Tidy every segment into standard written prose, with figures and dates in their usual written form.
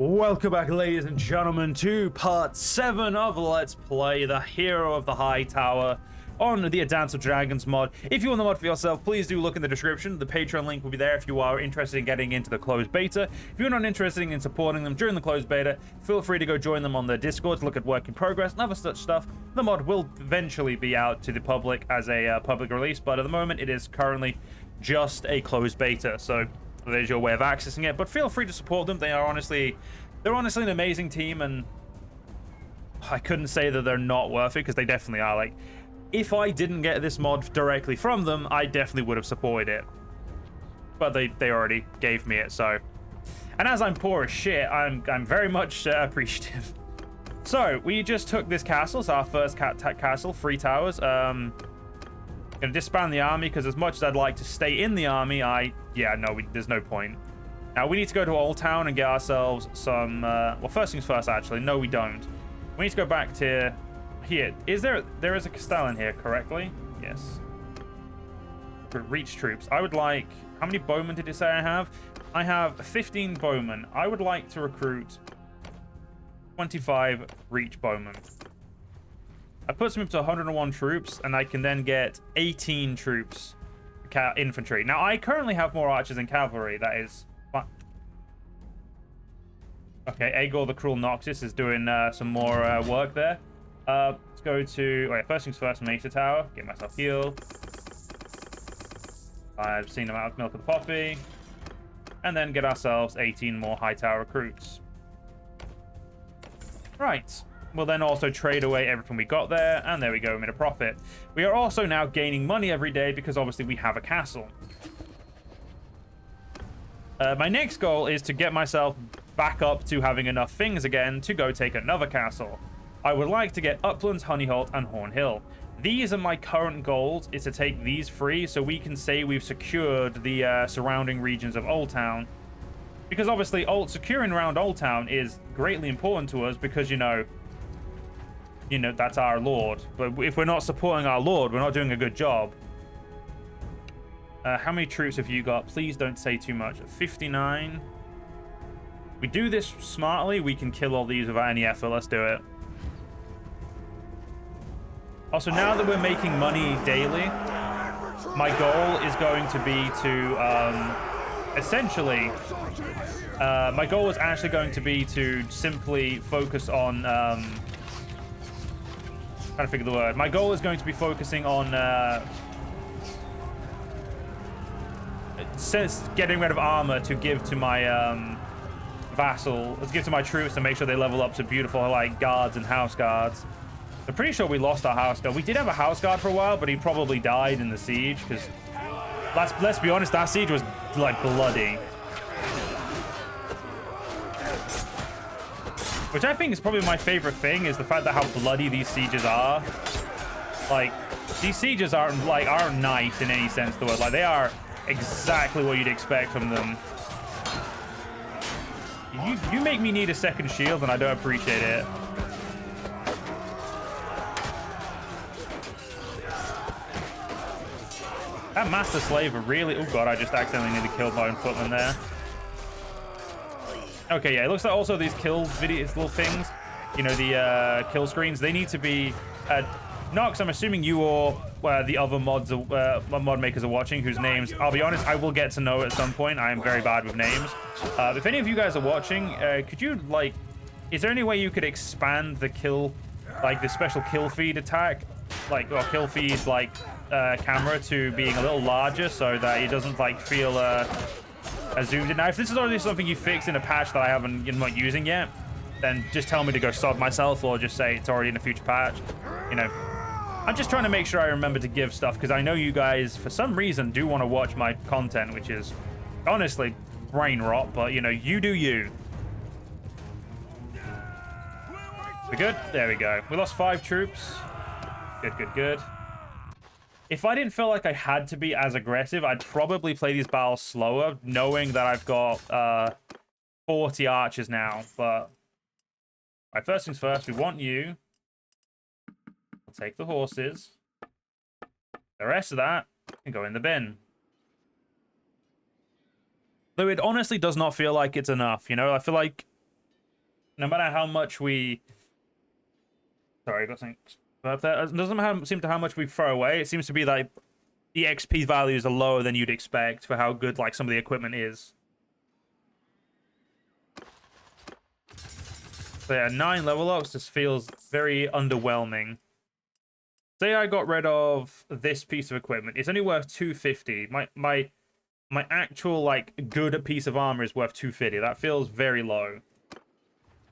Welcome back, ladies and gentlemen, to part 7 of Let's Play the Hero of the Hightower on the Dance of Dragons mod. If you want the mod for yourself, please do look in the description. The Patreon link will be there if you are interested in getting into the closed beta. If you're not interested in supporting them during the closed beta, feel free to go join them on their Discord to look at work in progress and other such stuff. The mod will eventually be out to the public as a public release, but at the moment it is currently just a closed beta, so there's your way of accessing it. But feel free to support them. They're honestly an amazing team, and I couldn't say that they're not worth it, because they definitely are. Like, if I didn't get this mod directly from them, I definitely would have supported it, but they already gave me it. So, and as I'm poor as shit, I'm very much appreciative. So we just took this castle. It's our first castle, 3 towers. Gonna disband the army, because as much as I'd like to stay in the army, there's no point. Now we need to go to Old Town and get ourselves some well, first things first, actually. No, we don't. We need to go back to here. There is a Castellan here, correctly? Yes. Reach troops. I would like, how many bowmen did you say I have? I have 15 bowmen. I would like to recruit 25 reach bowmen. I put them up to 101 troops, and I can then get 18 troops infantry. Now, I currently have more archers and cavalry. That is fine. Okay, Aegor the Cruel Noxus is doing some more work there. Let's go to... Wait, first things first, Mesa Tower. Get myself healed. I've seen them out of Milk of the Poppy. And then get ourselves 18 more Hightower recruits. Right. We'll then also trade away everything we got there, and there we go, we made a profit. We are also now gaining money every day because obviously we have a castle. My next goal is to get myself back up to having enough things again to go take another castle. I would like to get Uplands, Honeyholt, and Hornhill. These are my current goals, is to take these 3 so we can say we've secured the surrounding regions of Old Town. Because obviously securing around Old Town is greatly important to us, because, you know, that's our lord. But if we're not supporting our lord, we're not doing a good job. How many troops have you got? Please don't say too much. 59. We do this smartly, we can kill all these without any effort. Let's do it. Also, now that we're making money daily, my goal is going to be to essentially my goal is actually going to be to simply focus on trying to figure the word. My goal is going to be focusing on getting rid of armor to give to my vassal. Let's give to my troops to make sure they level up to beautiful, like, guards and house guards. I'm pretty sure we lost our house guard. We did have a house guard for a while, but he probably died in the siege, because let's be honest, that siege was like bloody. Which I think is probably my favorite thing, is the fact that how bloody these sieges are. Like, these sieges aren't nice in any sense of the word. Like, they are exactly what you'd expect from them. You make me need a second shield, and I don't appreciate it. That Master Slave really... Oh god, I just accidentally nearly killed my own footman there. Okay, yeah, it looks like also these kill videos, little things, you know, the kill screens, they need to be... Nox, I'm assuming you or the other mod makers are watching, whose names, I'll be honest, I will get to know at some point. I am very bad with names. If any of you guys are watching, could you, like... Is there any way you could expand the kill, like, the special kill feed attack? Like, or kill feed, like, camera to being a little larger so that it doesn't, like, feel zoomed in. Now, if this is already something you fixed in a patch that I'm not using yet, then just tell me to go sod myself, or just say it's already in a future patch. You know, I'm just trying to make sure I remember to give stuff, because I know you guys, for some reason, do want to watch my content, which is honestly brain rot, but, you know, you do you. We good? There we go. We lost 5 troops. Good, good, good. If I didn't feel like I had to be as aggressive, I'd probably play these battles slower, knowing that I've got 40 archers now. But right, first things first, we want you. We'll take the horses. The rest of that can go in the bin. Though it honestly does not feel like it's enough, you know? I feel like no matter how much we... Sorry, I got something up there. It doesn't seem to how much we throw away. It seems to be like the XP values are lower than you'd expect for how good like some of the equipment is. So yeah, 9 level ups just feels very underwhelming. Say I got rid of this piece of equipment. It's only worth 250. My actual like good piece of armor is worth 250. That feels very low.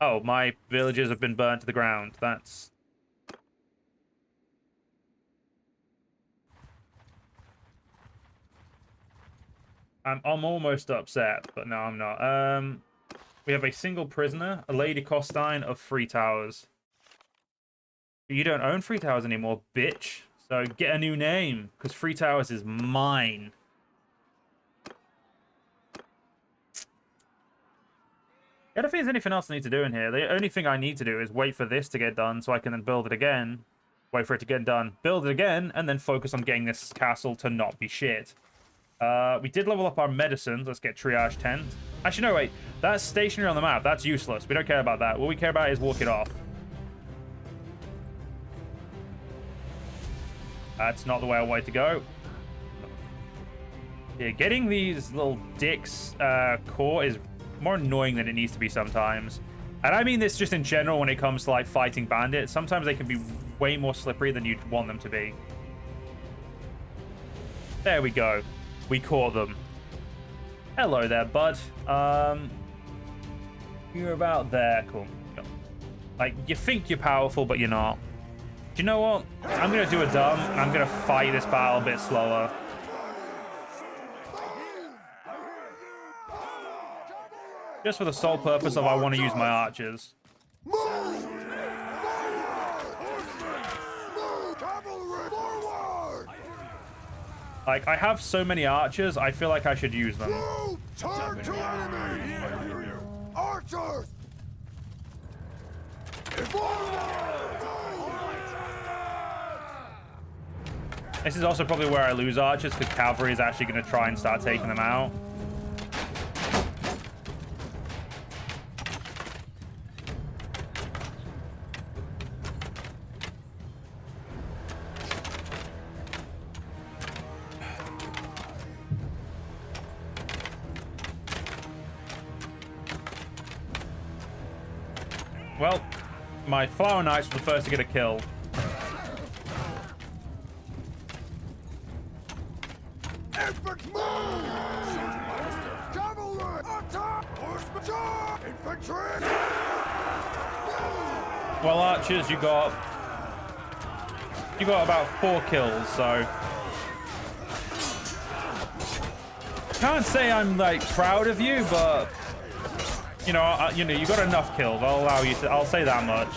Oh, my villages have been burnt to the ground. That's... I'm almost upset, but no, I'm not. We have a single prisoner, a Lady Costine of 3 towers. You don't own 3 towers anymore, bitch. So get a new name, because 3 towers is mine. I don't think there's anything else I need to do in here. The only thing I need to do is wait for this to get done so I can then build it again. Wait for it to get done, build it again, and then focus on getting this castle to not be shit. We did level up our medicines. Let's get triage 10. Actually, no, wait. That's stationary on the map. That's useless. We don't care about that. What we care about is walk it off. That's not the way I wanted to go. Yeah, getting these little dicks core is more annoying than it needs to be sometimes. And I mean this just in general when it comes to like fighting bandits. Sometimes they can be way more slippery than you'd want them to be. There we go. We caught them. Hello there, bud. You're about there. Cool. Like, you think you're powerful, but you're not. Do you know what? I'm going to do a dumb. I'm going to fight this battle a bit slower. Just for the sole purpose of I want to use my archers. Like, I have so many archers, I feel like I should use them. Archers! This is also probably where I lose archers, because cavalry is actually going to try and start taking them out. Well, my Flower Knights were the first to get a kill. Well, archers, you got about 4 kills, so can't say I'm like proud of you, but you know, you got enough kills. I'll allow you to. I'll say that much.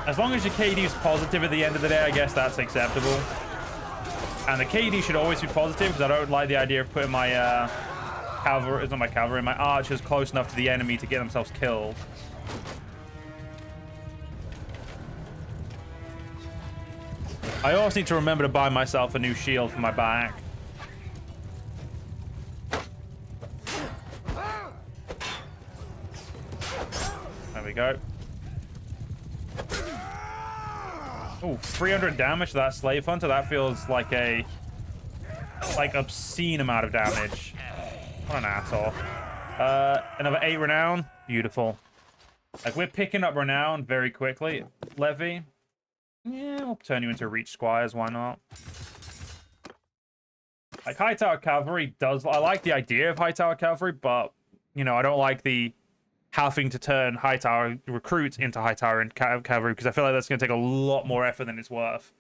As long as your KD is positive at the end of the day, I guess that's acceptable. And the KD should always be positive, because I don't like the idea of putting my cavalry, it's not my cavalry, my archers close enough to the enemy to get themselves killed. I also need to remember to buy myself a new shield for my back. There we go. Oh, 300 damage to that slave hunter. That feels like a obscene amount of damage. What an asshole. Another 8 renown. Beautiful. Like, we're picking up renown very quickly. Levy. Yeah, we'll turn you into reach squires. Why not? Like, Hightower cavalry does... I like the idea of Hightower cavalry, but, you know, I don't like the having to turn Hightower recruits into Hightower and cavalry, because I feel like that's going to take a lot more effort than it's worth.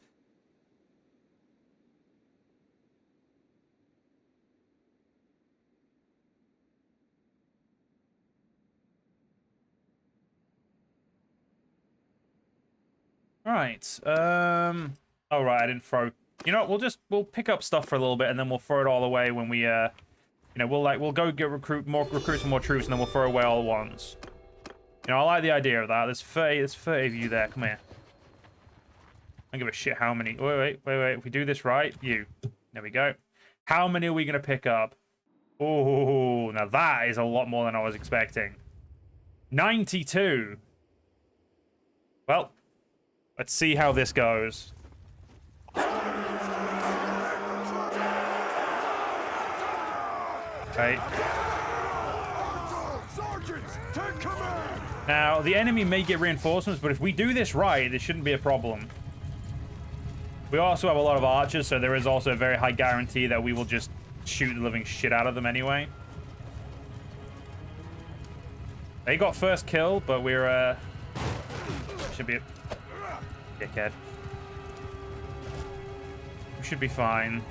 Right. All right, I didn't throw... You know what, we'll pick up stuff for a little bit, and then we'll throw it all away when we, you know, we'll go get more recruits and more troops, and then we'll throw away all at once. You know, I like the idea of that. There's 30 of you there. Come here. I don't give a shit how many. Wait. If we do this right, you. There we go. How many are we going to pick up? Oh, now that is a lot more than I was expecting. 92. Well, let's see how this goes. Okay. Now, the enemy may get reinforcements, but if we do this right, this shouldn't be a problem. We also have a lot of archers, so there is also a very high guarantee that we will just shoot the living shit out of them anyway. They got first kill, but we're, should be a dickhead. We should be fine.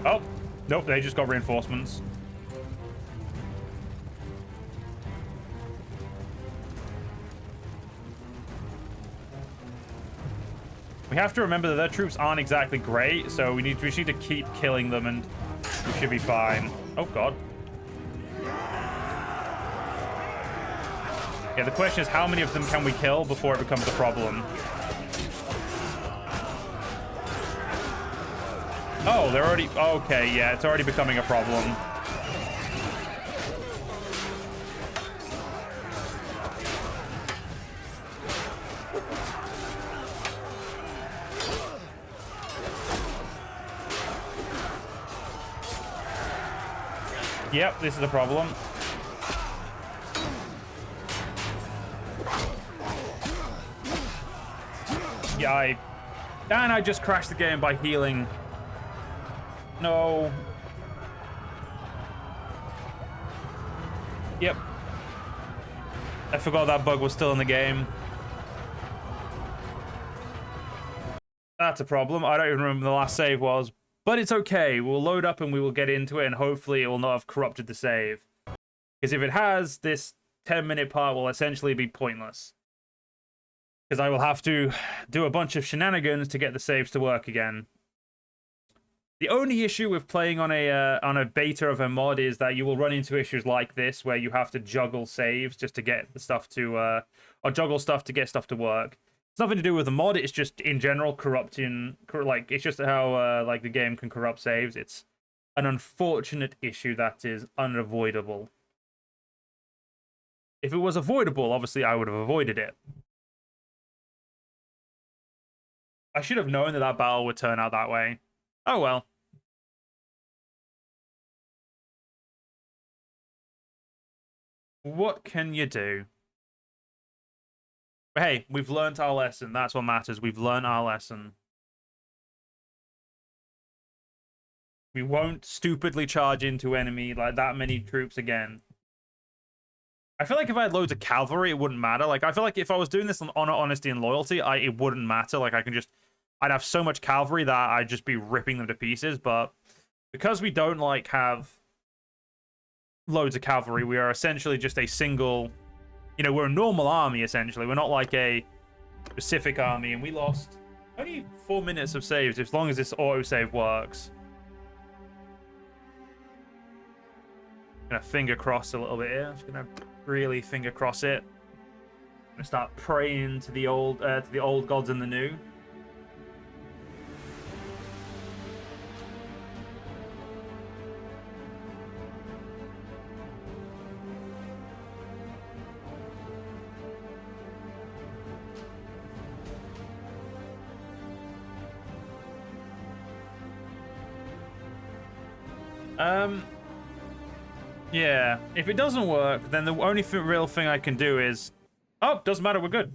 Oh, nope, they just got reinforcements. We have to remember that their troops aren't exactly great, so we just need to keep killing them and we should be fine. Oh, God. Yeah, the question is how many of them can we kill before it becomes a problem? Oh, they're already... Okay, yeah, it's already becoming a problem. Yep, this is a problem. Yeah, I just crashed the game by healing. No. Yep. I forgot that bug was still in the game. That's a problem. I don't even remember the last save was. But it's okay. We'll load up and we will get into it, and hopefully it will not have corrupted the save. Because if it has, this 10-minute part will essentially be pointless. Because I will have to do a bunch of shenanigans to get the saves to work again. The only issue with playing on a beta of a mod is that you will run into issues like this, where you have to juggle saves just to get the stuff to, or juggle stuff to get stuff to work. It's nothing to do with the mod, it's just in general corrupting, like, it's just how, like, the game can corrupt saves. It's an unfortunate issue that is unavoidable. If it was avoidable, obviously I would have avoided it. I should have known that that battle would turn out that way. Oh well. What can you do? But hey, we've learned our lesson. That's what matters. We've learned our lesson. We won't stupidly charge into enemy like that many troops again. I feel like if I had loads of cavalry, it wouldn't matter. Like, I feel like if I was doing this on honor, honesty, and loyalty, it wouldn't matter. Like, I'd have so much cavalry that I'd just be ripping them to pieces. But because we don't, like, have loads of cavalry, we are essentially just a single... You know, we're a normal army, essentially. We're not like a specific army, and we lost only 4 minutes of saves, as long as this autosave works. Gonna finger cross a little bit here. Just gonna really finger cross it. Gonna start praying to the old gods and the new. Yeah, if it doesn't work, then the only real thing I can do is... Oh, doesn't matter, we're good.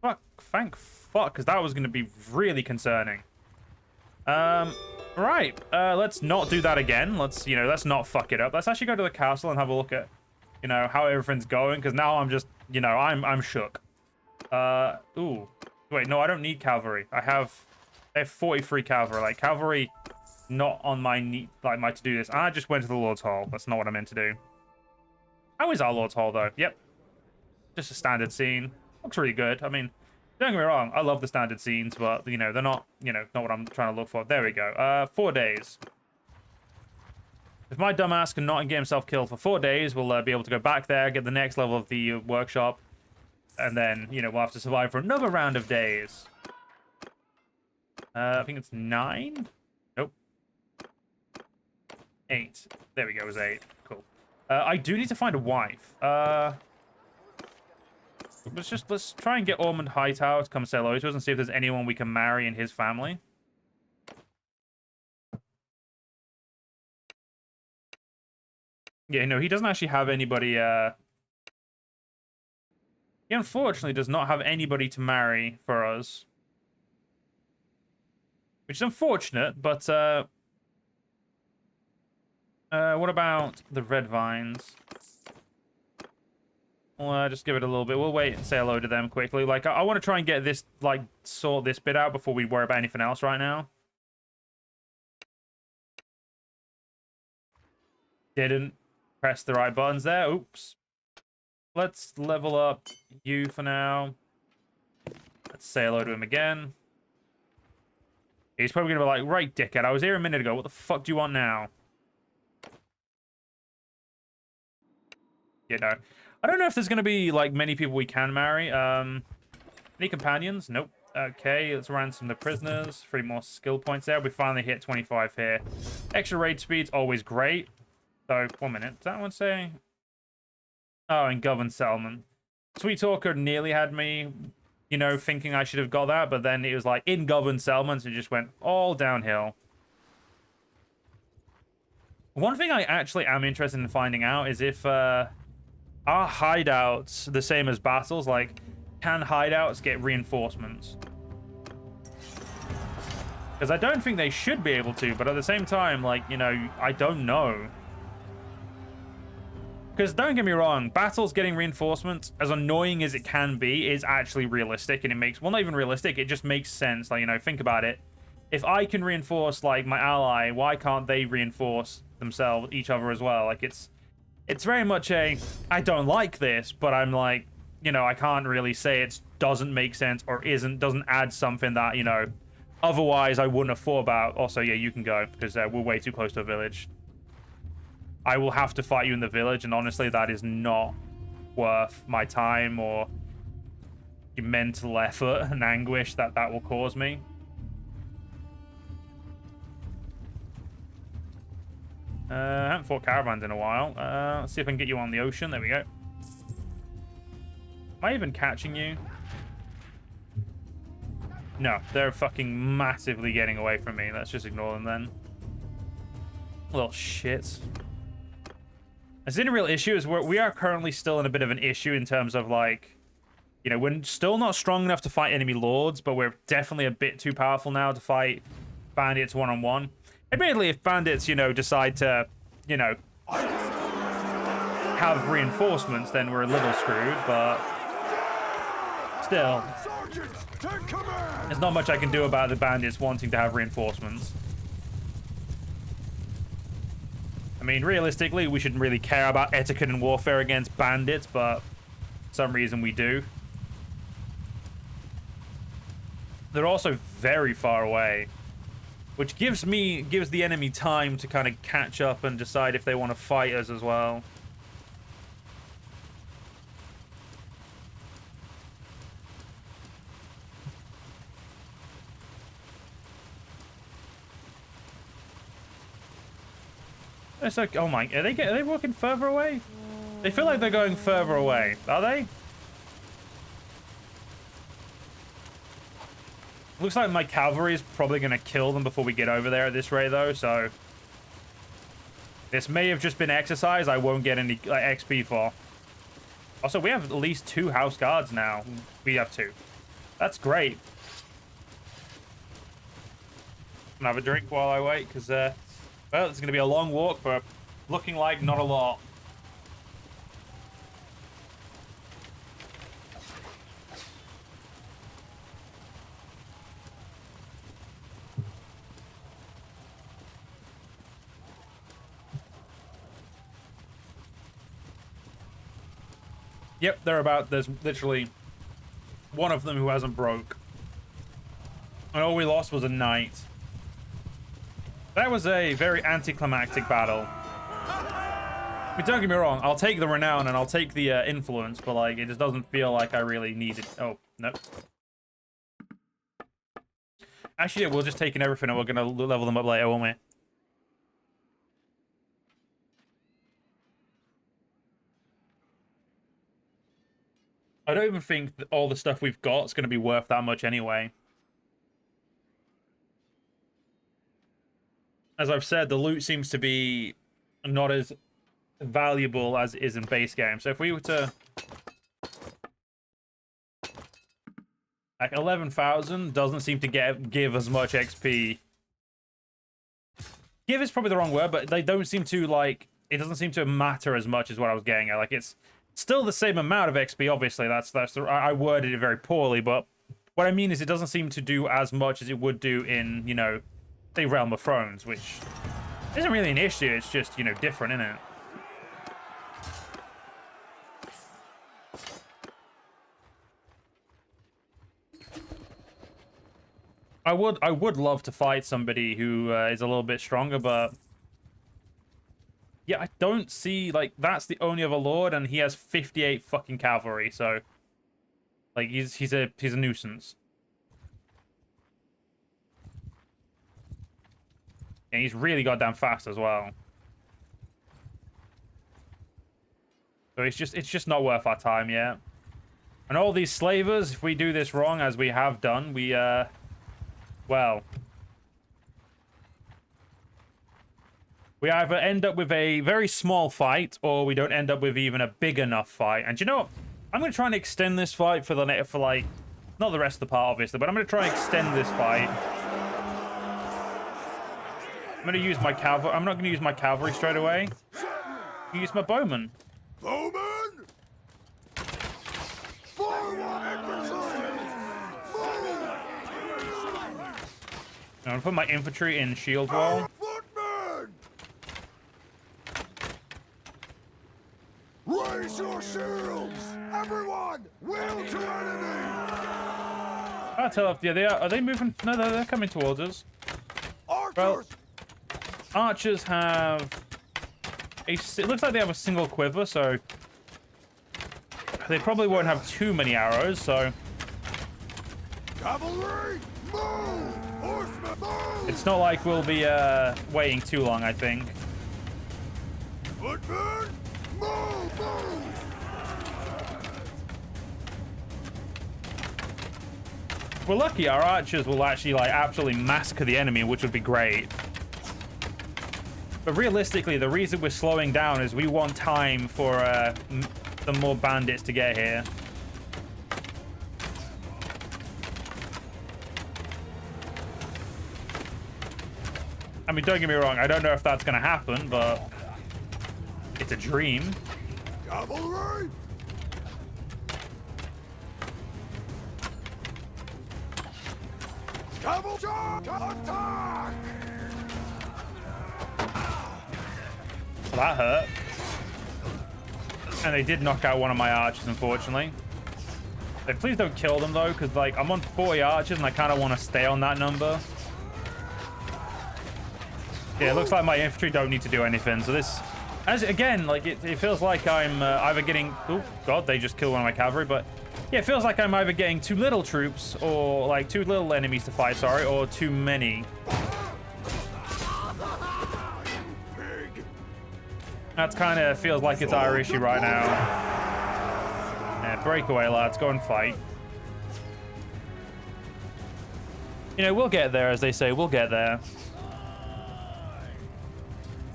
Fuck, thank fuck, because that was going to be really concerning. Right, let's not do that again. Let's not fuck it up. Let's actually go to the castle and have a look at, how everything's going, because now I'm just, I'm shook. Ooh. Wait, no, I don't need cavalry. I have 43 cavalry. Like, cavalry... Not on my my to-do list. I just went to the Lord's Hall. That's not what I meant to do. How is our Lord's Hall, though? Yep. Just a standard scene. Looks really good. I mean, don't get me wrong. I love the standard scenes, but, they're not, not what I'm trying to look for. There we go. 4 days. If my dumbass can not get himself killed for 4 days, we'll be able to go back there, get the next level of the workshop, and then, we'll have to survive for another round of days. I think it's 9? Nope. 8. There we go, it was 8. Cool. I do need to find a wife. Let's try and get Ormond Hightower to come say hello to us and see if there's anyone we can marry in his family. Yeah, no, he doesn't actually have anybody, he unfortunately does not have anybody to marry for us. Which is unfortunate, but, what about the red vines? We'll just give it a little bit. We'll wait and say hello to them quickly. Like, I want to try and get this, like, sort this bit out before we worry about anything else right now. Didn't press the right buttons there. Oops. Let's level up you for now. Let's say hello to him again. He's probably going to be like, right, dickhead, I was here a minute ago. What the fuck do you want now? You know. I don't know if there's going to be, like, many people we can marry. Any companions? Nope. Okay, let's ransom the prisoners. 3 more skill points there. We finally hit 25 here. Extra raid speed's always great. So, 1 minute. Does that one say? Oh, and Governed Settlement. Sweet Talker nearly had me, you know, thinking I should have got that, but then it was like, in Governed Settlements, it just went all downhill. One thing I actually am interested in finding out is if, are hideouts the same as battles? Like, can hideouts get reinforcements? Because I don't think they should be able to, but at the same time, like, you know, I don't know. Because don't get me wrong, battles getting reinforcements, as annoying as it can be, is actually realistic, and it makes, well, not even realistic, it just makes sense. Like, you know, think about it. If I can reinforce, like, my ally, why can't they reinforce themselves, each other as well? Like, it's very much a, I don't like this, but I'm like, you know, I can't really say it doesn't make sense or doesn't add something that, you know, otherwise I wouldn't have thought about. Also, yeah, you can go, because we're way too close to a village. I will have to fight you in the village, and honestly, that is not worth my time or the mental effort and anguish that will cause me. I haven't fought caravans in a while. Let's see if I can get you on the ocean. There we go. Am I even catching you? No, they're fucking massively getting away from me. Let's just ignore them then. Little shits. It's in a real issue is we are currently still in a bit of an issue in terms of, like, you know, we're still not strong enough to fight enemy lords, but we're definitely a bit too powerful now to fight bandits one-on-one. Admittedly, if bandits, you know, decide to, you know, have reinforcements, then we're a little screwed, but still, there's not much I can do about the bandits wanting to have reinforcements. I mean, realistically, we shouldn't really care about etiquette and warfare against bandits, but for some reason we do. They're also very far away, which gives the enemy time to kind of catch up and decide if they want to fight us as well. It's like, oh my, are they walking further away? They feel like they're going further away. Are they? Looks like my cavalry is probably going to kill them before we get over there at this rate, though, so this may have just been exercise I won't get any XP for. Also, we have at least 2 house guards now. We have 2. That's great. I'm gonna have a drink while I wait, because, well, it's going to be a long walk for looking like not a lot. Yep, they're about. There's literally one of them who hasn't broke. And all we lost was a knight. That was a very anticlimactic battle. I mean, don't get me wrong, I'll take the renown and I'll take the influence, but like, it just doesn't feel like I really need it. Oh, nope. Actually, yeah, we'll just take in everything and we're gonna level them up later, won't we? I don't even think that all the stuff we've got is going to be worth that much anyway. As I've said, the loot seems to be not as valuable as it is in base game. So if we were to... Like, 11,000 doesn't seem to give as much XP. Give is probably the wrong word, but they don't seem to, like... It doesn't seem to matter as much as what I was getting at. Like, it's still the same amount of XP, obviously. I worded it very poorly, but what I mean is it doesn't seem to do as much as it would do in, you know, say, Realm of Thrones, which isn't really an issue. It's just, you know, different, isn't it? I would love to fight somebody who is a little bit stronger, but yeah, I don't see, like, that's the only other lord, and he has 58 fucking cavalry, so like he's a nuisance. And he's really goddamn fast as well. So it's just not worth our time yet. And all these slavers, if we do this wrong, as we have done, we well, we either end up with a very small fight, or we don't end up with even a big enough fight. And you know what? I'm going to try and extend this fight for like, not the rest of the part, obviously, but I'm going to try and extend this fight. I'm going to use my cavalry. I'm not going to use my cavalry straight away. Use my bowmen. Bowman! I'm going to put my infantry in shield wall. Footman! Raise your shields! Everyone! Wheel to enemy! I'll tell if, yeah, are they moving? No, they're coming towards us. Archers! Well, archers have it looks like they have a single quiver, so they probably won't have too many arrows, so Cavalry! Move! Horsemen, move! it's not like we'll be waiting too long, I think. Footmen! Move! Move! If we're lucky, our archers will actually, like, absolutely massacre the enemy, which would be great. But realistically, the reason we're slowing down is we want time for some more bandits to get here. I mean, don't get me wrong, I don't know if that's going to happen, but it's a dream. Cavalry! Cavalry! Attack! That hurt. And they did knock out one of my archers, unfortunately. Like, please don't kill them, though, because, like, I'm on 40 archers, and I kind of want to stay on that number. Yeah, it looks like my infantry don't need to do anything. So this, again, like, it feels like I'm either getting... Oh, God, they just killed one of my cavalry. But, yeah, it feels like I'm either getting too little troops, or, like, too little enemies to fight, sorry, or too many. That kind of feels like it's our issue right now. Yeah, break away, lads. Go and fight. You know, we'll get there, as they say. We'll get there.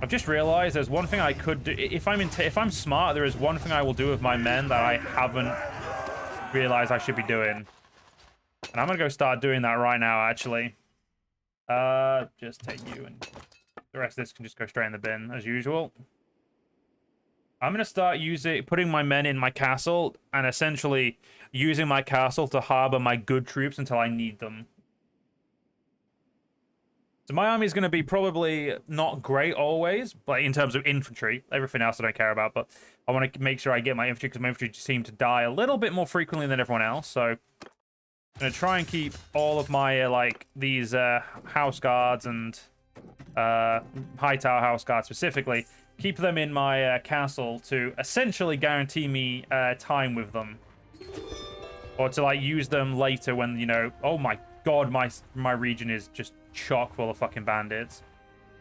I've just realized there's one thing I could do. If I'm smart, there is one thing I will do with my men that I haven't realized I should be doing. And I'm going to go start doing that right now, actually. Just take you, and the rest of this can just go straight in the bin, as usual. I'm going to start putting my men in my castle, and essentially using my castle to harbor my good troops until I need them. So my army is going to be probably not great always, but in terms of infantry, everything else I don't care about. But I want to make sure I get my infantry, because my infantry seem to die a little bit more frequently than everyone else. So I'm going to try and keep all of my, like, these house guards and Hightower house guards specifically, keep them in my castle to essentially guarantee me time with them. Or to, like, use them later when, you know, oh my God, my region is just chock full of fucking bandits.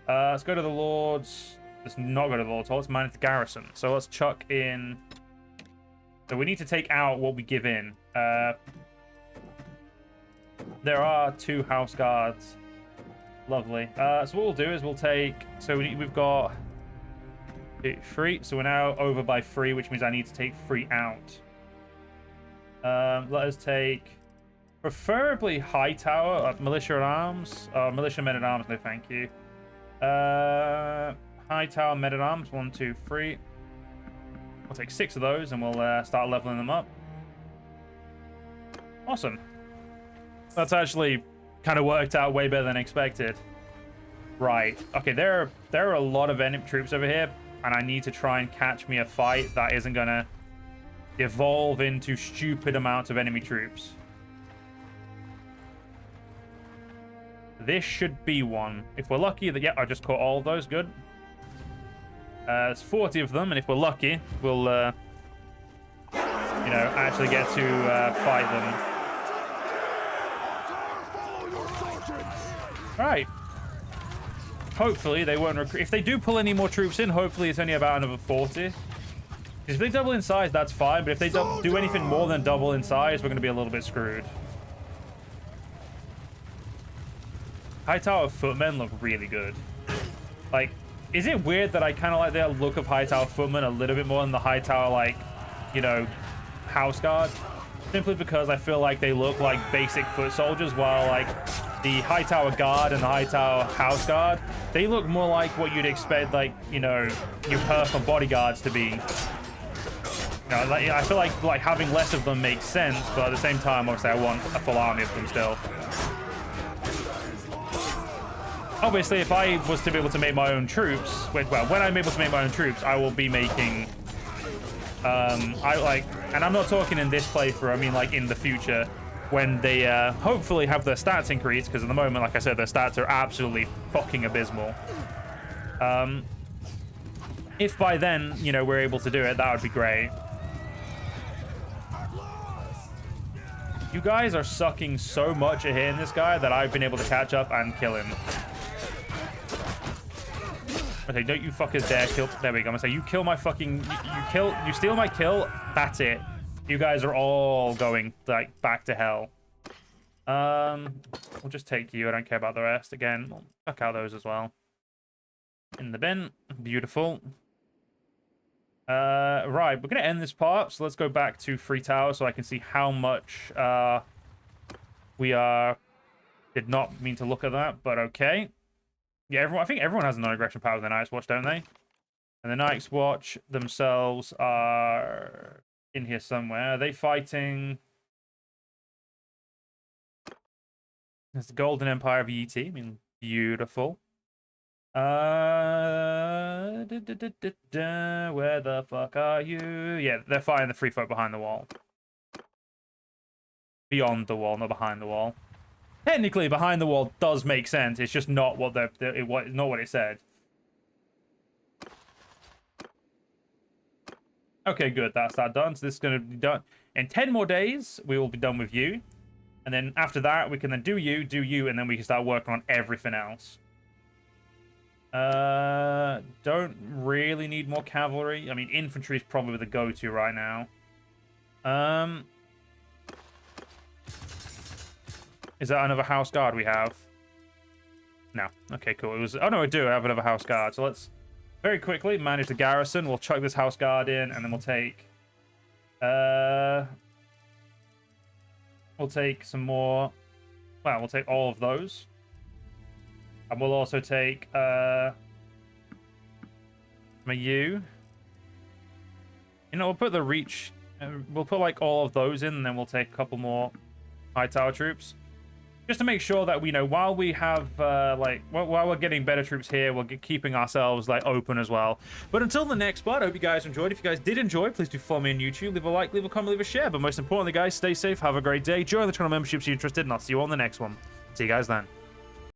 Let's go to the Lords. Let's not go to the Lord's Hall. Let's manage the garrison. So let's chuck in So we need to take out what we give in. There are 2 house guards. Lovely. So what we'll do is we'll take... So we've got 3. So we're now over by 3, which means I need to take 3 out. Let us take... Preferably Hightower, militia at arms. Militia men at arms, no thank you. Hightower men at arms, 1, 2, 3. We'll take 6 of those and we'll start leveling them up. Awesome. That's actually kind of worked out way better than expected. Right. Okay, there are a lot of enemy troops over here, and I need to try and catch me a fight that isn't gonna evolve into stupid amounts of enemy troops. This should be one. If we're lucky, that yeah, I just caught all of those. Good. There's 40 of them, and if we're lucky, we'll, actually get to fight them. Right. Hopefully they won't recruit. If they do pull any more troops in, hopefully it's only about another 40. If they double in size, that's fine. But if they do anything more than double in size, we're going to be a little bit screwed. Hightower footmen look really good. Like, is it weird that I kind of like the look of Hightower footmen a little bit more than the Hightower, like, house guard? Simply because I feel like they look like basic foot soldiers, while like the Hightower guard and the Hightower house guard, they look more like what you'd expect, like, your personal bodyguards to be. Like, I feel like having less of them makes sense, but at the same time, obviously, I want a full army of them still. Obviously, if I was to be able to make my own troops, when I'm able to make my own troops, I will be making, and I'm not talking in this playthrough, I mean like in the future, when they hopefully have their stats increased, because at the moment, like I said, their stats are absolutely fucking abysmal. If by then, we're able to do it, that would be great. You guys are sucking so much at hitting this guy that I've been able to catch up and kill him. Okay, don't you fuckers dare kill. There we go. I'm gonna say, you kill my fucking. You steal my kill. That's it. You guys are all going like back to hell. We'll just take you. I don't care about the rest. Again, we'll fuck out those as well. In the bin. Beautiful. Right, we're gonna end this part. So let's go back to Free Tower so I can see how much we are. Did not mean to look at that, but okay. Yeah, I think everyone has a non-aggression power with the Night's Watch, don't they? And the Night's Watch themselves are in here somewhere. Are they fighting? It's the Golden Empire of ET. I mean, beautiful. Where the fuck are you? Yeah, they're fighting the free folk behind the wall. Beyond the wall, not behind the wall. Technically, behind the wall does make sense. It's just not what not what it said. Okay, good. That's that done. So this is going to be done in 10 more days. We will be done with you, and then after that, we can then do you, and then we can start working on everything else. Don't really need more cavalry. I mean, infantry is probably the go-to right now. Is that another house guard we have? No. Okay, cool. It was. Oh no, I do. I have another house guard. So let's very quickly manage the garrison. We'll chuck this house guard in, and then we'll take. We'll take some more. Well, we'll take all of those. And we'll also take my you. We'll put the reach. We'll put like all of those in, and then we'll take a couple more Hightower troops, just to make sure that we know while we have while we're getting better troops here, we're keeping ourselves like open as well. But until the next part, I hope you guys enjoyed. If you guys did enjoy, please do follow me on YouTube, leave a like, leave a comment, leave a share. But most importantly, guys, stay safe, have a great day, join the channel memberships if you're interested, and I'll see you on the next one. See you guys then.